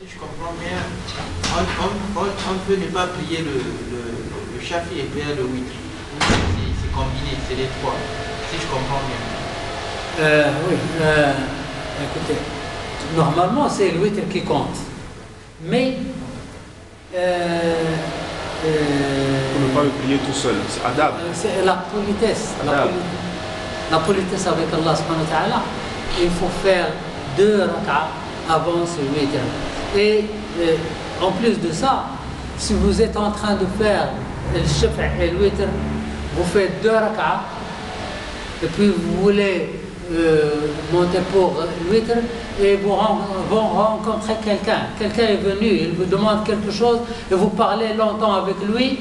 Si je comprends bien, on peut ne pas prier le chafi et prier le witr. C'est combiné, c'est les trois. Si je comprends bien. Oui, écoutez, normalement c'est le witr qui compte. Mais On ne peut pas le prier tout seul, c'est adab. c'est la politesse. La politesse avec Allah subhanahu wa ta'ala. Il faut faire 2 rak'ah avant ce witr. Et en plus de ça, si vous êtes en train de faire le shaf' et le witr, vous faites 2 rak'ah et puis vous voulez monter pour le witr et vous rencontrez quelqu'un. Quelqu'un est venu, il vous demande quelque chose et vous parlez longtemps avec lui,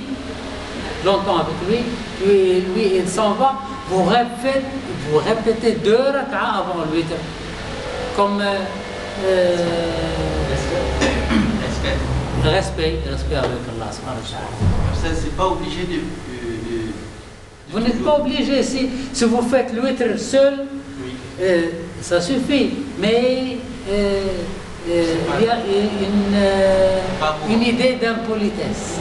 puis lui il s'en va, vous répétez 2 rak'ah avant le witr. Comme respect avec Allah subhanahu wa ta'ala. Ça, c'est pas obligé de Vous n'êtes pas obligé, si vous faites le witr seul, oui. Ça suffit. Mais il y a une idée d'impolitesse.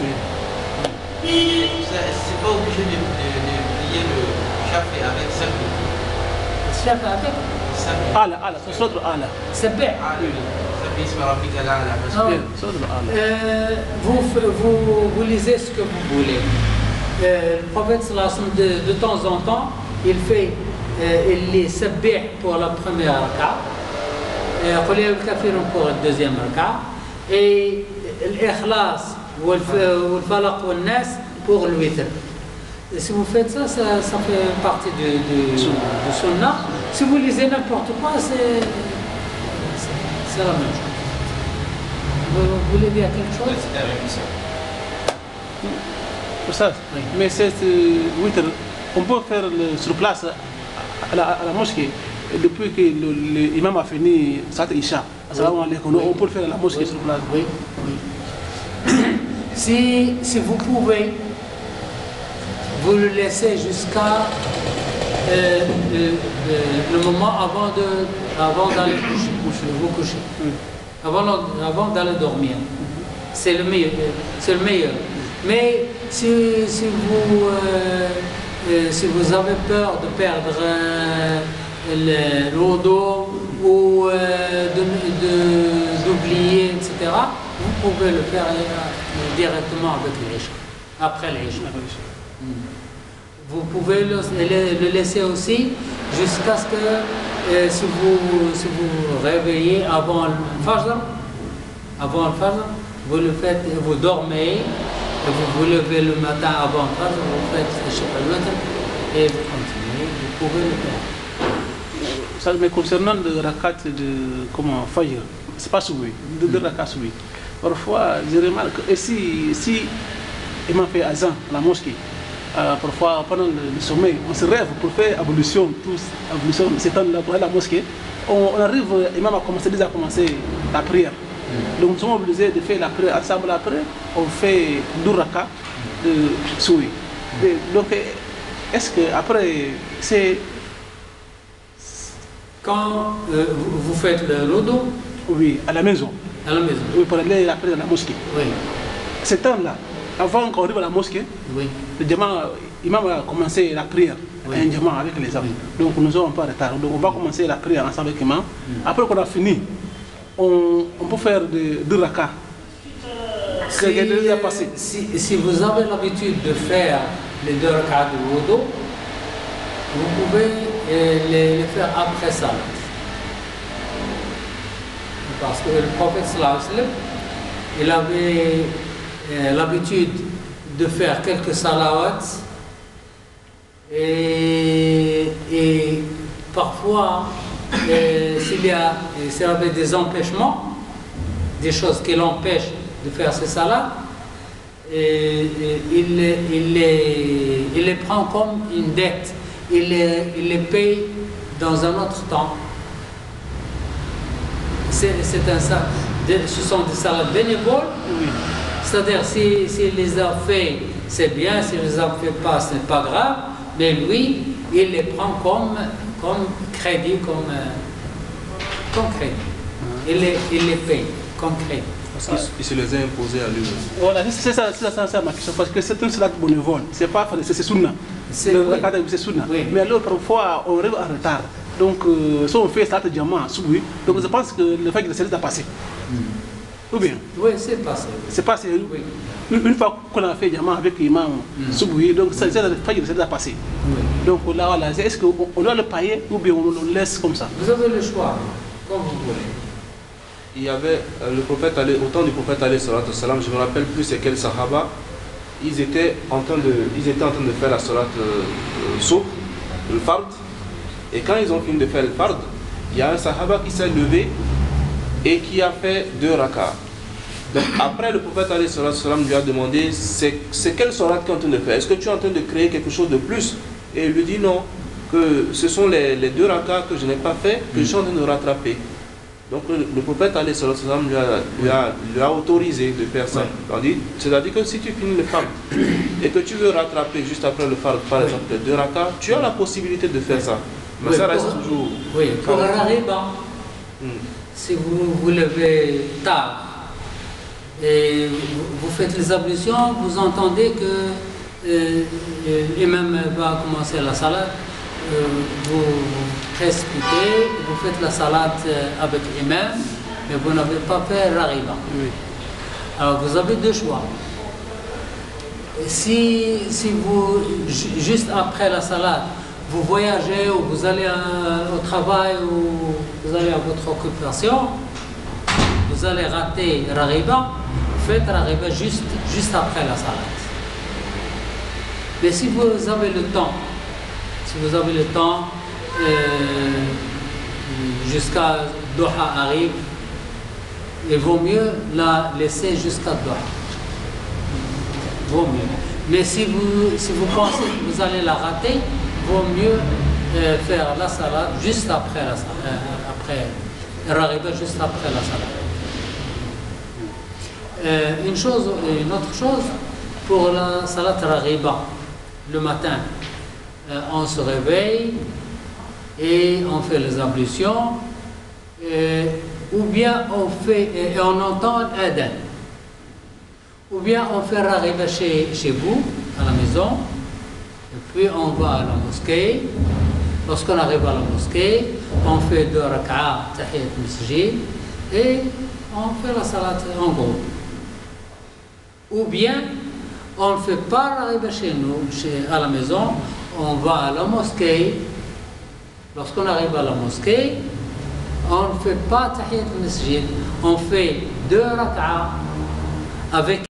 C'est pas obligé de prier le chafi avec simple. Chafi avec Ala, c'est l'autre ala. Sabih. Vous lisez ce que vous voulez. Le prophète sallallahu alayhi wa sallam, de temps en temps, il lit Sabih pour la première raka, Qul ya ayyuhal kafirun pour la deuxième raka, et l'Ikhlas ou le Falaq ou le Nas pour le witr. Et si vous faites ça, ça fait partie du sunnah. Si vous lisez n'importe quoi, c'est la même chose. Vous voulez dire quelque chose? Pour ça, oui. Mais cette witr, on peut faire sur place à la mosquée depuis que l'imam a fini Salat Isha. On peut le faire à la mosquée sur place. Oui, oui. Si vous pouvez, vous le laissez jusqu'à le moment avant d'aller vous coucher. Avant d'aller dormir. C'est le meilleur. Mais si vous avez peur de perdre le wudu ou d'oublier, etc., vous pouvez le faire directement avec l'Isha, après l'Isha. Vous pouvez le laisser aussi jusqu'à ce que si vous réveillez avant le Fajr, vous le faites, vous dormez, et vous vous levez le matin avant le Fajr, vous faites le Shaf al-Witr et vous continuez, vous pouvez le faire. Ça, mais concernant le rakat de Fajr, c'est pas soumis, de rakat soumis. Parfois, je remarque, et si il m'a fait azan à la mosquée, parfois pendant le sommeil, on se rêve pour faire ablution, c'est temps-là pour aller à la mosquée. On arrive, l'imam a déjà commencé la prière. Donc nous sommes obligés de faire la prière ensemble après, on fait 2 rakats de souris. Donc est-ce que après c'est... Quand vous faites le wudu? Oui, à la maison. À la maison. Oui, pour aller après à la mosquée. Oui. Ce temps-là, avant qu'on arrive à la mosquée, oui. L'imam a commencé la prière, oui. un diamant avec les hommes. Oui. Donc nous sommes un peu en retard. Donc on va commencer la prière ensemble avec l'imam. Après qu'on a fini, on peut faire 2 rakats. Si vous avez l'habitude de faire les 2 rakats de wudu, vous pouvez les faire après ça. Parce que le prophète sallallahu alayhi wa sallam, il avait l'habitude de faire quelques salawats et parfois s'il y avait des empêchements, des choses qui l'empêchent de faire ces salats, il les prend comme une dette, il les paye dans un autre temps. Ce sont des salats bénévoles, oui. C'est-à-dire s'il les a fait, c'est bien, s'il ne les a fait pas, ce n'est pas grave, mais lui, il les prend comme crédit, comme crédit. Il les paye. concret. Il se les a imposés à lui. Voilà, c'est ça ma question, parce que c'est une salat bénévole, c'est pas c'est sunna. C'est sunna. Oui. Mais alors parfois on arrive en retard. Donc si on fait salat diamant, donc je pense que le fait que le salat a passé. Ou bien? Oui, c'est passé. C'est passé. Oui. Une fois qu'on a fait diamant avec l'imam Souboui, donc ça le fait que le salat a passé. Oui. Donc là, voilà, est-ce qu'on doit le payer ou bien on le laisse comme ça? Vous avez le choix, comme vous voulez. Il y avait le prophète, au temps du prophète alayhi salatu wassalam, je ne me rappelle plus c'est quel sahaba, ils étaient en train de faire la salat souk, le fard, et quand ils ont fini de faire le fard, il y a un sahaba qui s'est levé et qui a fait 2 rak'ahs. Donc après le prophète alayhi salatu wassalam lui a demandé c'est quelle salat tu es en train de faire, est-ce que tu es en train de créer quelque chose de plus? Et il lui dit non, que ce sont les 2 rak'ahs que je n'ai pas fait, que je suis en train de rattraper. Donc le prophète alayhi salatu wassalam lui a autorisé de faire ça. C'est-à-dire que si tu finis le fard et que tu veux rattraper juste après le fard, par exemple les 2 rak'ahs, tu as la possibilité de faire ça. Mais Oui, ça reste toujours... Oui, pour un riba, si vous vous levez tard et vous faites les ablutions, vous entendez que l'imam va commencer la salade, vous précipitez, vous faites la salade avec l'imam, mais vous n'avez pas fait rariba. Oui. Alors vous avez 2 choix. Si vous, juste après la salade, vous voyagez ou vous allez au travail ou vous allez à votre occupation, vous allez rater rariba, faites rariba juste après la salade. Mais si vous avez le temps, jusqu'à Doha arrive, il vaut mieux la laisser jusqu'à Doha. Vaut mieux. Mais si vous pensez que vous allez la rater, vaut mieux faire la salade juste après la salade, arriver juste après la salade. Une autre chose, pour la salade rariba, le matin, on se réveille et on fait les ablutions, ou bien on entend l'adhan, ou bien on fait rariba chez vous, à la maison, et puis on va à la mosquée. Lorsqu'on arrive à la mosquée, on fait 2 rak'ahs tahiyat masjid et on fait la salat en groupe. Ou bien on ne fait pas rariba chez nous, à la maison, on va à la mosquée. Lorsqu'on arrive à la mosquée, on ne fait pas tahiyat masjid, on fait 2 rak'ahs avec